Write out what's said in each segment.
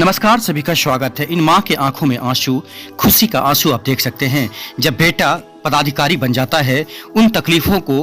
नमस्कार, सभी का स्वागत है। इन माँ के आंखों में आंसू, खुशी का आंसू आप देख सकते हैं। जब बेटा पदाधिकारी बन जाता है, उन तकलीफों को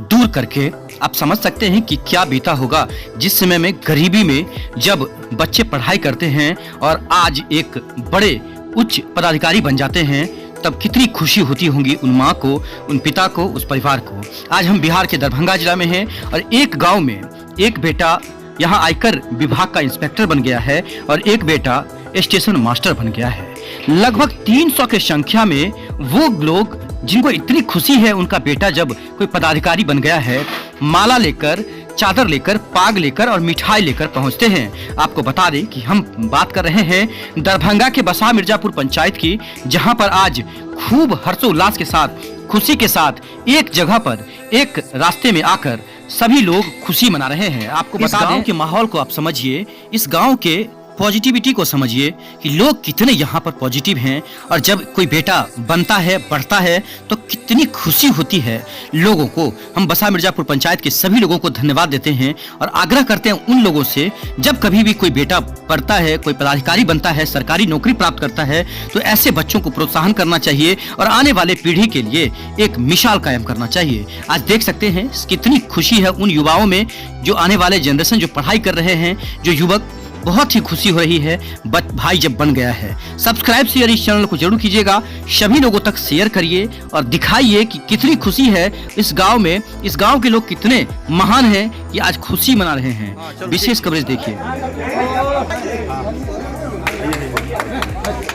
दूर करके आप समझ सकते हैं कि क्या बीता होगा। जिस समय में गरीबी में जब बच्चे पढ़ाई करते हैं और आज एक बड़े उच्च पदाधिकारी बन जाते हैं, तब कितनी खुशी होती होंगी उन माँ को, उन पिता को, उस परिवार को। आज हम बिहार के दरभंगा जिला में हैं और एक गाँव में एक बेटा यहाँ आयकर विभाग का इंस्पेक्टर बन गया है और एक बेटा स्टेशन मास्टर बन गया है। लगभग 300 के संख्या में वो लोग जिनको इतनी खुशी है उनका बेटा जब कोई पदाधिकारी बन गया है, माला लेकर, चादर लेकर, पाग लेकर और मिठाई लेकर पहुंचते हैं। आपको बता दें कि हम बात कर रहे हैं दरभंगा के बसा मिर्जापुर पंचायत की, जहां पर आज खूब हर्षोल्लास के साथ, खुशी के साथ एक जगह पर, एक रास्ते में आकर सभी लोग खुशी मना रहे हैं। आपको बता दें कि माहौल को आप समझिए, इस गांव के पॉजिटिविटी को समझिए कि लोग कितने यहाँ पर पॉजिटिव हैं और जब कोई बेटा बनता है, बढ़ता है तो कितनी खुशी होती है लोगों को। हम बसा मिर्जापुर पंचायत के सभी लोगों को धन्यवाद देते हैं और आग्रह करते हैं उन लोगों से, जब कभी भी कोई बेटा पढ़ता है, कोई पदाधिकारी बनता है, सरकारी नौकरी प्राप्त करता है, तो ऐसे बच्चों को प्रोत्साहन करना चाहिए और आने वाले पीढ़ी के लिए एक मिसाल कायम करना चाहिए। आज देख सकते हैं कितनी खुशी है उन युवाओं में, जो आने वाले जनरेशन जो पढ़ाई कर रहे हैं, जो युवक, बहुत ही खुशी हो रही है भाई जब बन गया है। सब्सक्राइब शेयर इस चैनल को जरूर कीजिएगा, सभी लोगों तक शेयर करिए और दिखाइए कि कितनी खुशी है इस गांव में, इस गांव के लोग कितने महान हैं कि आज खुशी मना रहे हैं। विशेष कवरेज देखिए।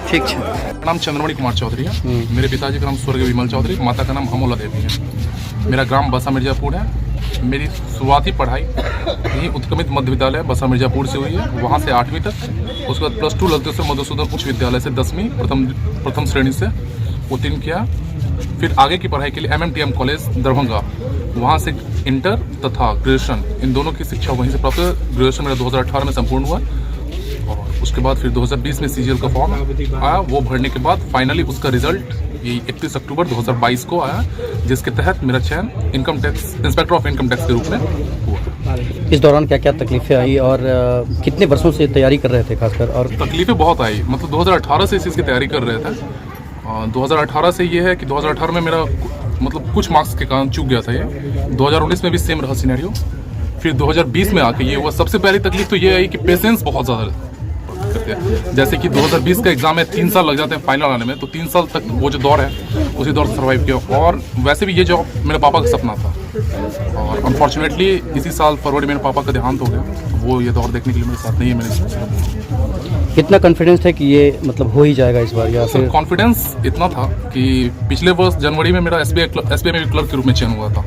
ठीक है। नाम चंद्रमणि कुमार चौधरी है। मेरे पिताजी का नाम स्वर्गीय विमल चौधरी, माता का नाम अमोला देवी है। मेरा ग्राम बसा मिर्जापुर है। मेरी शुरुआती पढ़ाई यही उत्क्रमित मध्य विद्यालय बसा मिर्जापुर से हुई है, वहाँ से 8वीं तक। उसके बाद +2 ललितेश्वर मधुसूदन उच्च विद्यालय से 10वीं प्रथम श्रेणी से उत्तीर्ण किया। फिर आगे की पढ़ाई के लिए MMTM कॉलेज दरभंगा, वहाँ से इंटर तथा ग्रेजुएशन, इन दोनों की शिक्षा वहीं से प्राप्त। ग्रेजुएशन मेरा 2018 में संपूर्ण हुआ और उसके बाद फिर 2020 में CGL का फॉर्म आया। वो भरने के बाद फाइनली उसका रिजल्ट 31 अक्टूबर 2022 को आया, जिसके तहत मेरा चयन income tax inspector of income tax के रूप में हुआ। इस दौरान क्या क्या तकलीफें आई और कितने वर्षों से तैयारी कर रहे थे खासकर? और तकलीफें बहुत आई, मतलब 2018 से इस चीज़ की तैयारी कर रहे थे। 2018 से ये है कि 2018 में मेरा मतलब कुछ मार्क्स के कारण चूक गया था ये। 2019 में भी सेम रहा सिनेरियो। फिर 2020 में आके ये हुआ। सबसे पहली तकलीफ तो ये आई कि पेशेंस बहुत ज़्यादा करते हैं। जैसे कि 2020 का एग्जाम है, 3 साल लग जाते हैं फाइनल आने में, तो 3 साल तक वो जो दौर है उसी दौर से सर्वाइव किया। और वैसे भी ये जॉब मेरे पापा का सपना था और अनफॉर्चुनेटली इसी साल फरवरी मेरे पापा का देहांत हो गया। वो ये दौर देखने के लिए मेरे साथ नहीं है। मैंने कितना कॉन्फिडेंस है कि ये मतलब हो ही जाएगा इस बार? या फिर कॉन्फिडेंस इतना था कि पिछले वर्ष जनवरी में मेरा SBI में क्लर्क के रूप में चयन हुआ था,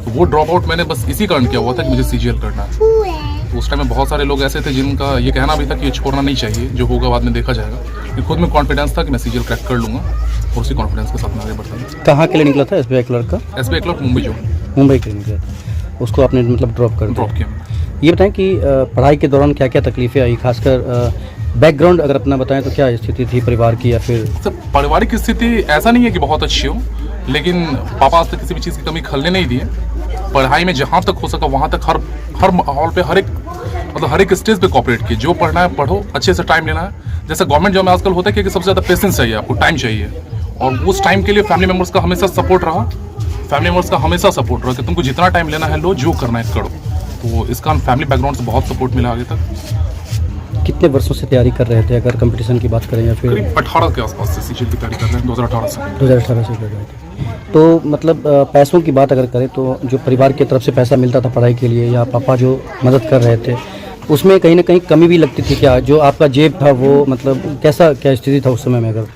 तो वो ड्रॉप आउट मैंने बस इसी कारण किया हुआ था कि मुझे CGL करना है। तो उस टाइम में बहुत सारे लोग ऐसे थे जिनका ये कहना भी था कि ये छोड़ना नहीं चाहिए, जो होगा बाद में देखा जाएगा। लेकिन खुद में कॉन्फिडेंस था कि मैं CGL क्रैक कर लूँगा और उसी कॉन्फिडेंस के साथ मैं आगे बढ़ता हूँ। कहाँ के लिए निकला था SBI क्लर्क का? SBI क्लर्क मुंबई के लिए निकला था, उसको आपने मतलब ड्रॉप किया। ये बताएं कि पढ़ाई के दौरान क्या क्या तकलीफें आई, खासकर बैकग्राउंड अगर अपना बताएं तो क्या स्थिति थी परिवार की? या फिर सब पारिवारिक स्थिति ऐसा नहीं है कि बहुत अच्छी हो, लेकिन पापा आज तक किसी भी चीज़ की कमी खलने नहीं दी है। पढ़ाई में जहाँ तक हो सका वहाँ तक हर माहौल पे हर एक स्टेज पे कोऑपरेट किए। जो पढ़ना है पढ़ो, अच्छे से टाइम लेना है। जैसे गवर्नमेंट जॉब में आजकल होता है कि सबसे ज़्यादा पेशेंस चाहिए, आपको टाइम चाहिए, और उस टाइम के लिए फैमिली मेम्बर्स का हमेशा सपोर्ट रहा। कि तुमको जितना टाइम लेना है लो, जो करना है करो। तो इसका फैमिली बैकग्राउंड से बहुत सपोर्ट मिला आगे तक। कितने वर्षों से तैयारी कर रहे थे अगर कंपटीशन की बात करें? या फिर 18 के आसपास से CGL की तैयारी कर रहे हैं। 2018 से कर रहे थे। तो मतलब पैसों की बात अगर करें तो जो परिवार की तरफ से पैसा मिलता था पढ़ाई के लिए, या पापा जो मदद कर रहे थे, उसमें कहीं ना कहीं कमी भी लगती थी क्या? जो आपका जेब था वो मतलब क्या स्थिति था उस समय में? अगर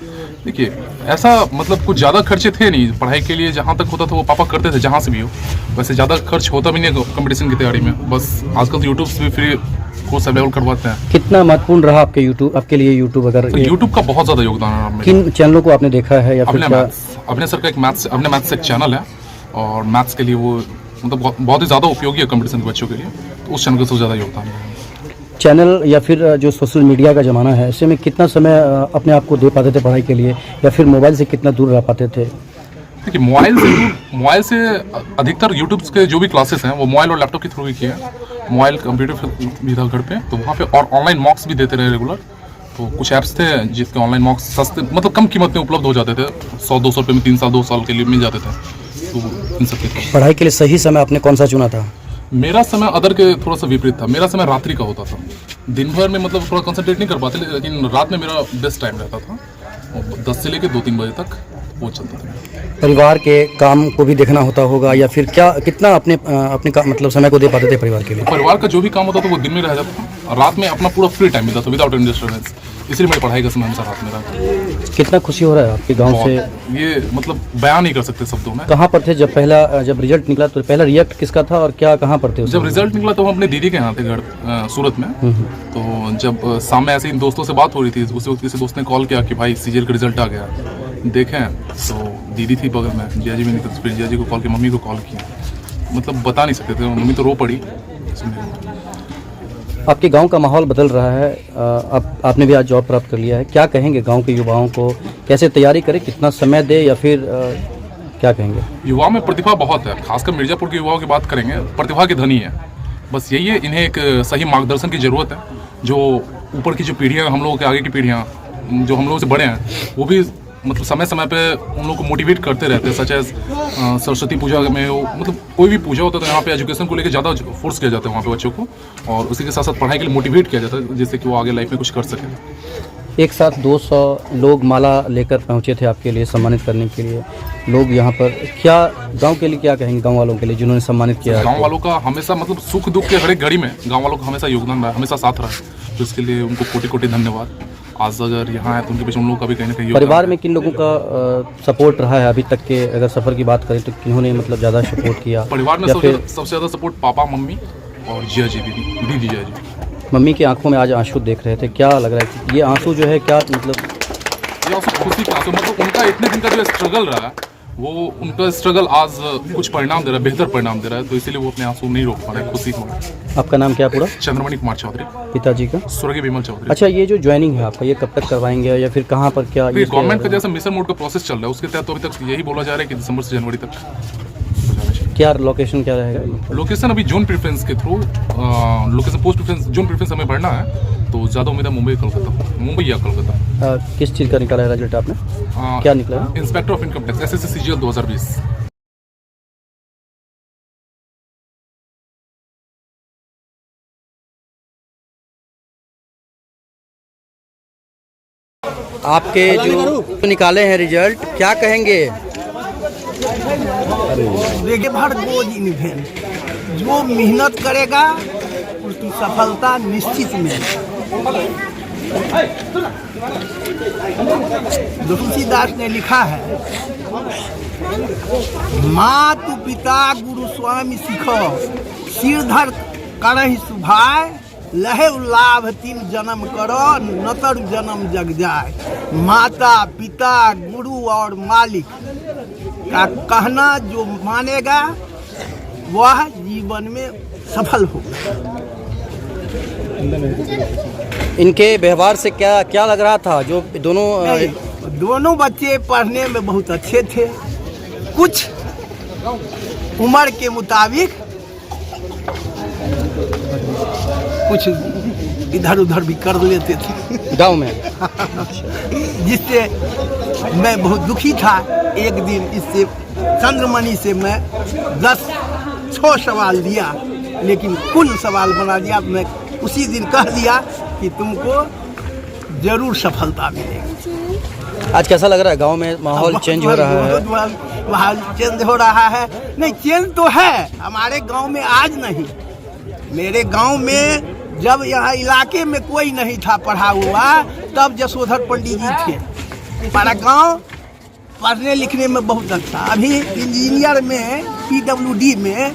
देखिए, ऐसा मतलब कुछ ज़्यादा खर्चे थे नहीं पढ़ाई के लिए। जहाँ तक होता था वो पापा करते थे, जहाँ से भी हो। वैसे ज़्यादा खर्च होता भी नहीं है कंपटीशन की तैयारी में। बस आजकल तो यूट्यूब से भी फ्री कोर्स अवेलेबल करवाते हैं। कितना महत्वपूर्ण रहा आपके लिए यूट्यूब? अगर तो यूट्यूब का बहुत ज़्यादा योगदान है। किन चैनलों को आपने देखा है? या फिर अपने सर का एक मैथ्स एक चैनल है और मैथ्स के लिए वो मतलब बहुत ही ज़्यादा उपयोगी है कंपटीशन के बच्चों के लिए, तो उस चैनल का सबसे ज़्यादा योगदान है। चैनल या फिर जो सोशल मीडिया का ज़माना है, ऐसे में कितना समय अपने आप को दे पाते थे पढ़ाई के लिए, या फिर मोबाइल से कितना दूर रह पाते थे? देखिए, मोबाइल से अधिकतर यूट्यूब के जो भी क्लासेस हैं वो मोबाइल और लैपटॉप के थ्रू ही किए हैं। मोबाइल कंप्यूटर भी था घर पे, तो वहाँ पे और ऑनलाइन मॉक्स भी देते रहे रेगुलर। तो कुछ ऐप्स थे जिसके ऑनलाइन मॉक्स सस्ते मतलब कम कीमत में उपलब्ध हो जाते थे, 100-200 रुपये में 3 साल 2 साल के लिए मिल जाते थे। तो इन सब के पढ़ाई के लिए सही समय आपने कौन सा चुना था? मेरा समय अदर के थोड़ा सा विपरीत था। मेरा समय रात्रि का होता था। दिन भर में मतलब थोड़ा कंसंट्रेट नहीं कर पाते, लेकिन रात में मेरा बेस्ट टाइम रहता था। 10 से लेकर 2-3 बजे तक वो चलता था। परिवार के काम को भी देखना होता होगा या फिर क्या कितना अपने मतलब समय को दे पाते थे परिवार के लिए? परिवार का जो भी काम होता था वो दिन में रह जाता था, रात में अपना पूरा फ्री टाइम मिलता था विदाउट एनी डिस्टर्बेंस। इसलिए मेरी पढ़ाई का समय हमेशा रात में रहा। कितना खुशी हो रहा है आपके गांव से? ये मतलब बयान नहीं कर सकते शब्दों में। कहाँ पर थे जब रिजल्ट निकला तो पहला रिएक्ट किसका था और क्या कहाँ पर थे? जब रिजल्ट निकला तो हम अपने दीदी के यहाँ थे घर सूरत में। तो जब शाम में ऐसे इन दोस्तों से बात हो रही थी, उसी वक्त किसी दोस्त ने कॉल किया कि भाई सीजीएल का रिजल्ट आ गया, देखें। तो दीदी थी बगल में, जिया जी भी नहीं थी, फिर जिया जी को कॉल किया, मम्मी को कॉल किया। मतलब बता नहीं सकते थे, मम्मी तो रो पड़ी। आपके गांव का माहौल बदल रहा है, आपने भी आज जॉब प्राप्त कर लिया है, क्या कहेंगे गांव के युवाओं को? कैसे तैयारी करें, कितना समय दे या फिर क्या कहेंगे? युवाओं में प्रतिभा बहुत है, खासकर मिर्जापुर के युवाओं की बात करेंगे, प्रतिभा के धनी है। बस यही है, इन्हें एक सही मार्गदर्शन की ज़रूरत है। जो ऊपर की जो पीढ़ियाँ, हम लोगों के आगे की पीढ़ियाँ जो हम लोगों से बड़े हैं, वो भी मतलब समय समय पे उन लोग को मोटिवेट करते रहते हैं। सच एज सरस्वती पूजा में मतलब कोई भी पूजा होता है तो यहाँ पे एजुकेशन को लेकर ज़्यादा फोर्स किया जाता है वहाँ पे बच्चों को, और उसी के साथ साथ पढ़ाई के लिए मोटिवेट किया जाता है, जिससे कि वो आगे लाइफ में कुछ कर सकें। एक साथ 200 लोग माला लेकर पहुँचे थे आपके लिए सम्मानित करने के लिए। लोग यहाँ पर क्या गांव के लिए क्या कहेंगे, गांव वालों के लिए जिन्होंने सम्मानित किया? गांव वालों का हमेशा मतलब सुख दुख के हर एक घड़ी में गांव वालों का हमेशा योगदान रहा, हमेशा साथ रहा, तो इसके लिए उनको कोटि कोटि धन्यवाद। आज अगर यहाँ आए तो उनके पीछे उन लोगों का भी कहीं ना कहीं परिवार में किन लोगों का सपोर्ट रहा है अभी तक के? अगर सफ़र की बात करें तो किन्होंने मतलब ज़्यादा सपोर्ट किया? परिवार में सबसे ज़्यादा सपोर्ट पापा, मम्मी और जिया जी, दीदी जिया जी। मम्मी की आंखों में आज आंसू देख रहे थे, क्या लग रहा है कि ये आंसू जो है क्या मतलब? ये आंसू खुशी का आंसू, मतलब उनका इतने दिन का जो स्ट्रगल रहा है, वो उनका स्ट्रगल आज कुछ परिणाम दे रहा है, बेहतर परिणाम दे रहा है, तो इसीलिए वो अपने आंसू नहीं रोक पा रहे, खुशी हो रहा है। आपका नाम क्या पूरा? चंद्रमणि कुमार चौधरी। पिताजी का? स्वर्गीय विमल चौधरी। अच्छा, ये जो ज्वाइनिंग है आपका, ये कब तक करवाएंगे या फिर कहाँ पर क्या? ये गवर्नमेंट का जैसा मिशन मोड का प्रोसेस चल रहा है, उसके तहत तो अभी तक यही बोला जा रहा है कि दिसंबर से जनवरी तक। क्या लोकेशन क्या रहेगा? लोकेशन अभी जोन प्रेफरेंस के through, location post preference, zone preference हमें बढ़ना है, तो ज़्यादा उम्मीद है मुंबई या कोलकाता। किस चीज़ का निकाला है रिजल्ट आपने? क्या निकला है? Inspector of income tax, SSC CGL 2020। आपके जो निकाले हैं रिजल्ट, क्या कहेंगे? देखिए, भारत बोझ इन्हें जो मेहनत करेगा उसकी सफलता निश्चित मिलेगी। तुलसीदास ने लिखा है, मातु पिता गुरु स्वामी सिखो, सिरधर करहि सुभाय, लहे लाभ तीन जन्म करो, नतर जन्म जग जाए। माता पिता गुरु और मालिक का कहना जो मानेगा वह जीवन में सफल होगा। इनके व्यवहार से क्या क्या लग रहा था? जो दोनों बच्चे पढ़ने में बहुत अच्छे थे, कुछ उम्र के मुताबिक कुछ इधर उधर भी कर लेते थे गांव में, जिससे मैं बहुत दुखी था। एक दिन इससे चंद्रमणि से मैं 10 सवाल दिया, लेकिन कुल सवाल बना दिया। मैं उसी दिन कह दिया कि तुमको जरूर सफलता मिलेगी। आज कैसा लग रहा है गांव में? माहौल चेंज हो रहा है? माहौल चेंज हो रहा है। नहीं, चेंज तो है हमारे गांव में, आज नहीं। मेरे गांव में जब यहाँ इलाके में कोई नहीं था पढ़ा हुआ, तब जसोधर पंडित जी थे। हमारा गांव पढ़ने लिखने में बहुत अच्छा। अभी इंजीनियर में PWD में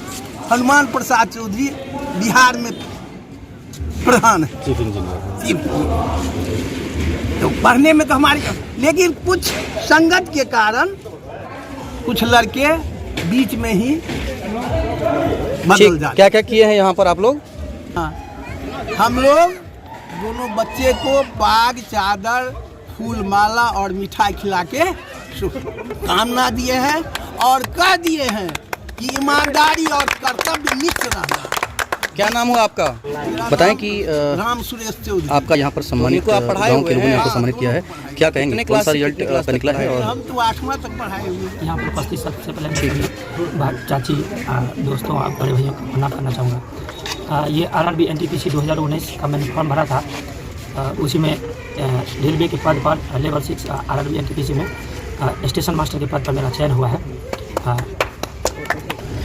हनुमान प्रसाद चौधरी बिहार में प्रधान है, चीफ इंजीनियर। तो पढ़ने में तो हमारे, लेकिन कुछ संगत के कारण कुछ लड़के बीच में ही बदल जाते। क्या क्या किए हैं यहाँ पर आप लोग? हाँ, हम लोग दोनों बच्चे को बाग, चादर, फूल माला और मिठाई खिला के शुभकामना दिए हैं और कह दिए हैं कि ईमानदारी और कर्तव्य निष्ठ रहना। क्या नाम हुआ आपका? बताएं कि राम सुरेश चौधरी। आपका यहाँ पर सम्मानित गांव के लोगों ने आपको सम्मानित किया है, क्या कहेंगे? कौन सा रिजल्ट आपका निकला है? और हम तो 8वां तक पढ़ाए हुए हैं। यहाँ पर उपस्थित सबसे पहले मैं चाची दोस्तों और बड़े भैया को प्रणाम करना चाहूँगा। ये RRB NTPC 2019 का मैंने फॉर्म भरा था, उसी में रेलवे के पद पर लेवल 6 RRB NTPC में स्टेशन मास्टर के पद पर मेरा चयन हुआ है।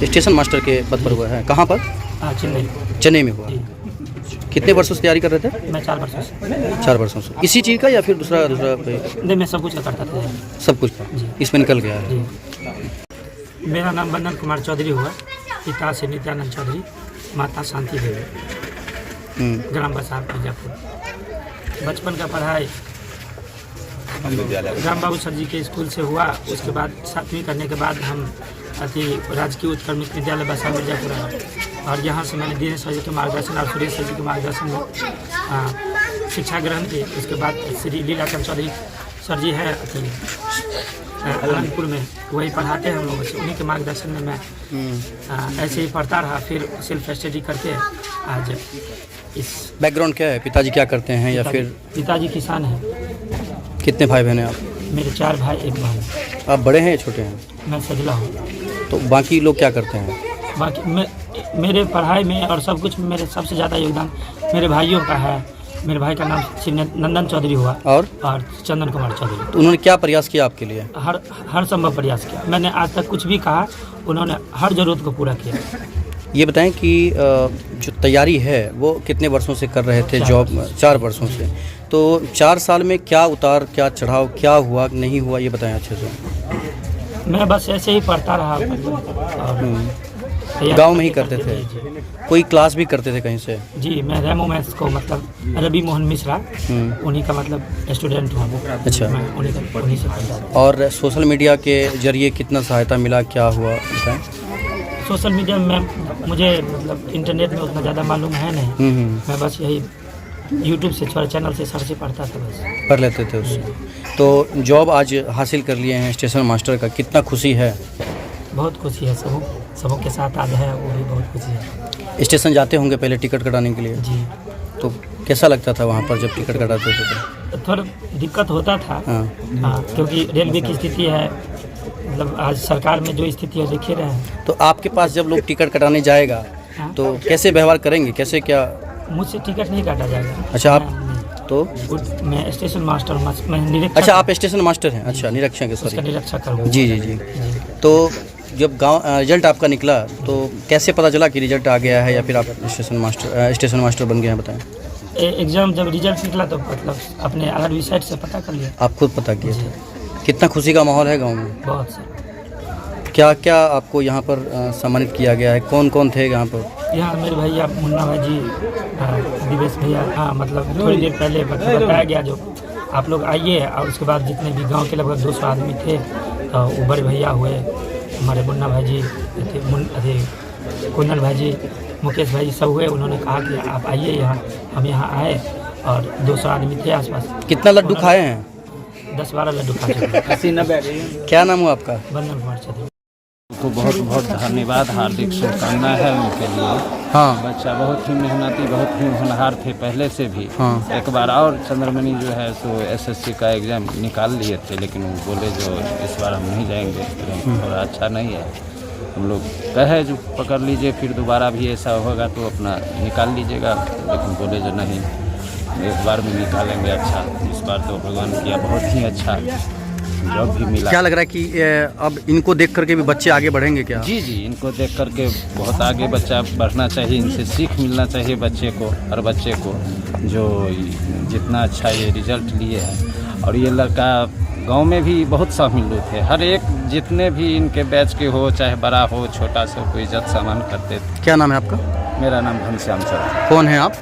स्टेशन मास्टर के पद पर हुआ है, कहाँ पर? चेन्नई में हुआ। जी। कितने वर्षों से तैयारी कर रहे थे? मैं 4 वर्षों से। 4 वर्षों से। इसी चीज़ का या फिर दूसरा कोई? नहीं, मैं सब कुछ करता था। सब कुछ का जी। इसमें निकल गया है। जी। मेरा नाम बंदन कुमार चौधरी हुआ, पिता से नित्यानंद चौधरी, माता शांति देवी, ग्राम बसार मिर्जापुर। बचपन का पढ़ाई राम बाबू सर जी के स्कूल से हुआ। उसके बाद 7वीं करने के बाद हम राजकीय उत्क्रमित विद्यालय बसा मिर्जापुर आए, और यहाँ से मैंने दिनेश सर जी के मार्गदर्शन और सुरेश सर जी के मार्गदर्शन में शिक्षा ग्रहण की। उसके बाद श्री लीलाचंद चौधरी सर जी है अनंतपुर में, वही पढ़ाते हैं हम लोगों से, उन्हीं के मार्गदर्शन में मैं ऐसे ही पढ़ता रहा। फिर सेल्फ स्टडी करके आज इस। बैकग्राउंड क्या है? पिताजी क्या करते हैं या फिर? पिताजी किसान हैं। कितने भाई बहन हैं आप? मेरे 4 भाई 1 बहन। आप बड़े हैं या छोटे हैं? मैं सजला हूँ। तो बाकी लोग क्या करते हैं? बाकी मेरे पढ़ाई में और सब कुछ में मेरे सबसे ज़्यादा योगदान मेरे भाइयों का है। मेरे भाई का नाम श्री नंदन चौधरी हुआ और चंदन कुमार चौधरी। तो उन्होंने क्या प्रयास किया आपके लिए? हर संभव प्रयास किया। मैंने आज तक कुछ भी कहा, उन्होंने हर ज़रूरत को पूरा किया। ये बताएं कि जो तैयारी है वो कितने वर्षों से कर रहे थे? जॉब 4 वर्षों से। तो 4 साल में क्या उतार, क्या चढ़ाव, क्या हुआ नहीं हुआ, ये बताएं अच्छे से। मैं बस ऐसे ही पढ़ता रहा और गांव में ही करते थे? कोई क्लास भी करते थे कहीं से? जी, मैं रेमो मैथ्स को मतलब रवि मोहन मिश्रा उन्हीं का मतलब स्टूडेंट हूँ। अच्छा। मैं उन्हीं से पढ़ता था। और सोशल मीडिया के जरिए कितना सहायता मिला, क्या हुआ बताएं? सोशल मीडिया में मुझे मतलब इंटरनेट में उतना ज़्यादा मालूम है नहीं। मैं बस यही यूट्यूब से थोड़ा चैनल से सर्च पढ़ता था, बस पढ़ लेते थे उससे। तो जॉब आज हासिल कर लिए हैं स्टेशन मास्टर का, कितना खुशी है? बहुत खुशी है। सबों के साथ आज है, वो भी बहुत खुशी है। स्टेशन जाते होंगे पहले टिकट कटाने के लिए? जी। तो कैसा लगता था वहाँ पर जब टिकट कटाते थे? तो थोड़ा दिक्कत होता था। हाँ, क्योंकि रेलवे की स्थिति है, मतलब आज सरकार में जो स्थिति है देखे रहे हैं। तो आपके पास जब लोग टिकट कटाने जाएगा तो कैसे व्यवहार करेंगे, कैसे क्या? मुझसे टिकट नहीं काटा जाएगा। अच्छा, आप तो? मैं स्टेशन मास्टर, मैं निरीक्षक। अच्छा, आप स्टेशन मास्टर हैं? अच्छा, निरीक्षक है, सॉरी। निरीक्षक करूँगा। जी जी जी। तो जब गांव रिजल्ट आपका निकला तो कैसे पता चला कि रिजल्ट आ गया है या फिर आप स्टेशन मास्टर बन गए हैं, बताएं? एग्ज़ाम जब रिजल्ट निकला तो मतलब अपने RRB साइट से पता कर लिया। आप खुद पता किए थे? कितना खुशी का माहौल है गाँव में? बहुत सर। क्या क्या आपको यहाँ पर सम्मानित किया गया है? कौन कौन थे यहाँ पर? यहाँ मेरे भैया मुन्ना भाई जी, दिवेश भैया। हाँ, मतलब थोड़ी देर पहले मतलब बताया गया जो आप लोग आइए, और उसके बाद जितने भी गांव के लगभग 200 आदमी थे, तो बड़े भैया हुए हमारे मुन्ना भाई जी, कुंदन भाई जी, मुकेश भाई जी, सब हुए। उन्होंने कहा कि आप आइए यहाँ। हम यहाँ आए और 200 आदमी थे आसपास। कितना लड्डू खाए हैं? 10-12 लड्डू खा चुके। क्या नाम हुआ आपका? बंदन कुमार चौधरी। तो बहुत बहुत धन्यवाद, हार्दिक शुभकामना है उनके लिए। हाँ। बच्चा बहुत ही मेहनती, बहुत ही होनहार थे पहले से भी। हाँ। एक बार और चंद्रमणि जो है सो SSC का एग्ज़ाम निकाल लिए थे, लेकिन वो बोले जो इस बार हम नहीं जाएंगे, थोड़ा अच्छा नहीं है। हम लोग कहे जो पकड़ लीजिए, फिर दोबारा भी ऐसा होगा तो अपना निकाल लीजिएगा, लेकिन बोले जो नहीं, एक बार में निकालेंगे। अच्छा, इस बार तो भगवान किया बहुत ही अच्छा जॉब भी मिला। क्या लग रहा है कि अब इनको देख करके भी बच्चे आगे बढ़ेंगे क्या? जी जी, इनको देख करके बहुत आगे बच्चा बढ़ना चाहिए, इनसे सीख मिलना चाहिए बच्चे को, हर बच्चे को, जो जितना अच्छा ये रिजल्ट लिए हैं। और ये लड़का गांव में भी बहुत शामिल थे, हर एक जितने भी इनके बैच के हो, चाहे बड़ा हो छोटा, सब कोई इज्जत सामान करते थे। क्या नाम है आपका? मेरा नाम घनश्याम चौधरी। कौन है आप?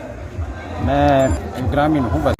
मैं ग्रामीण हूँ।